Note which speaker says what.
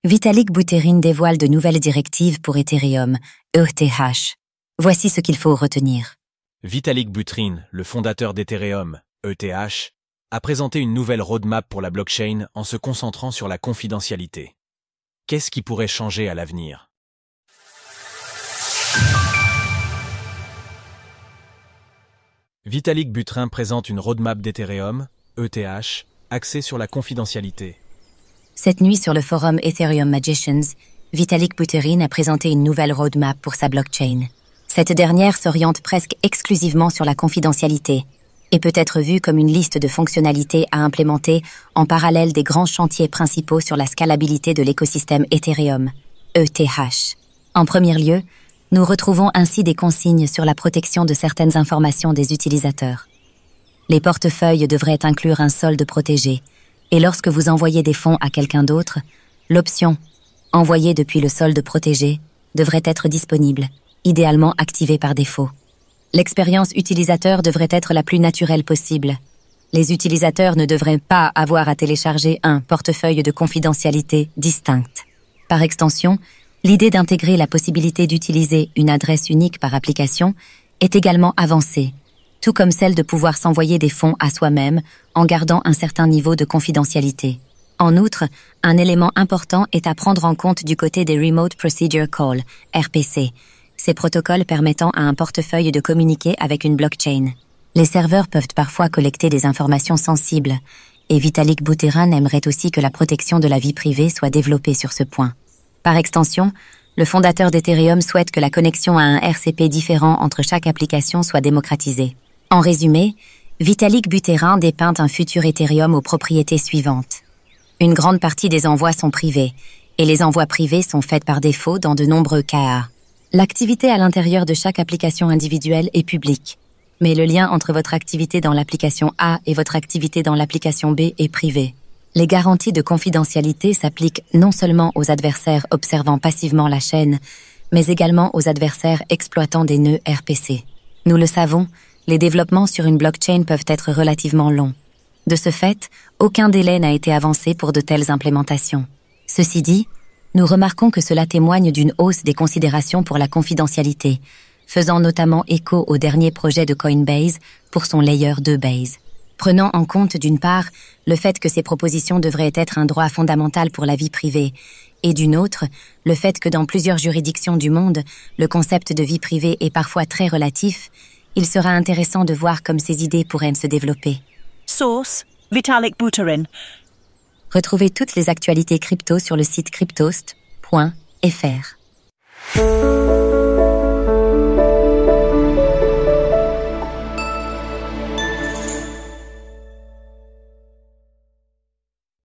Speaker 1: Vitalik Buterin dévoile de nouvelles directives pour Ethereum, ETH. Voici ce qu'il faut retenir.
Speaker 2: Vitalik Buterin, le fondateur d'Ethereum, ETH, a présenté une nouvelle roadmap pour la blockchain en se concentrant sur la confidentialité. Qu'est-ce qui pourrait changer à l'avenir? Vitalik Buterin présente une roadmap d'Ethereum, ETH, axée sur la confidentialité.
Speaker 1: Cette nuit sur le forum Ethereum Magicians, Vitalik Buterin a présenté une nouvelle roadmap pour sa blockchain. Cette dernière s'oriente presque exclusivement sur la confidentialité et peut être vue comme une liste de fonctionnalités à implémenter en parallèle des grands chantiers principaux sur la scalabilité de l'écosystème Ethereum, ETH. En premier lieu, nous retrouvons ainsi des consignes sur la protection de certaines informations des utilisateurs. Les portefeuilles devraient inclure un solde protégé, et lorsque vous envoyez des fonds à quelqu'un d'autre, l'option « Envoyer depuis le solde protégé » devrait être disponible, idéalement activée par défaut. L'expérience utilisateur devrait être la plus naturelle possible. Les utilisateurs ne devraient pas avoir à télécharger un portefeuille de confidentialité distincte. Par extension, l'idée d'intégrer la possibilité d'utiliser une adresse unique par application est également avancée, tout comme celle de pouvoir s'envoyer des fonds à soi-même en gardant un certain niveau de confidentialité. En outre, un élément important est à prendre en compte du côté des Remote Procedure Call, RPC, ces protocoles permettant à un portefeuille de communiquer avec une blockchain. Les serveurs peuvent parfois collecter des informations sensibles, et Vitalik Buterin aimerait aussi que la protection de la vie privée soit développée sur ce point. Par extension, le fondateur d'Ethereum souhaite que la connexion à un RCP différent entre chaque application soit démocratisée. En résumé, Vitalik Buterin dépeint un futur Ethereum aux propriétés suivantes. Une grande partie des envois sont privés, et les envois privés sont faits par défaut dans de nombreux cas. L'activité à l'intérieur de chaque application individuelle est publique, mais le lien entre votre activité dans l'application A et votre activité dans l'application B est privé. Les garanties de confidentialité s'appliquent non seulement aux adversaires observant passivement la chaîne, mais également aux adversaires exploitant des nœuds RPC. Nous le savons, les développements sur une blockchain peuvent être relativement longs. De ce fait, aucun délai n'a été avancé pour de telles implémentations. Ceci dit, nous remarquons que cela témoigne d'une hausse des considérations pour la confidentialité, faisant notamment écho au dernier projet de Coinbase pour son Layer 2 Base. Prenant en compte d'une part le fait que ces propositions devraient être un droit fondamental pour la vie privée, et d'une autre, le fait que dans plusieurs juridictions du monde, le concept de vie privée est parfois très relatif, il sera intéressant de voir comme ces idées pourraient se développer.
Speaker 3: Source: Vitalik Buterin.
Speaker 1: Retrouvez toutes les actualités crypto sur le site cryptost.fr.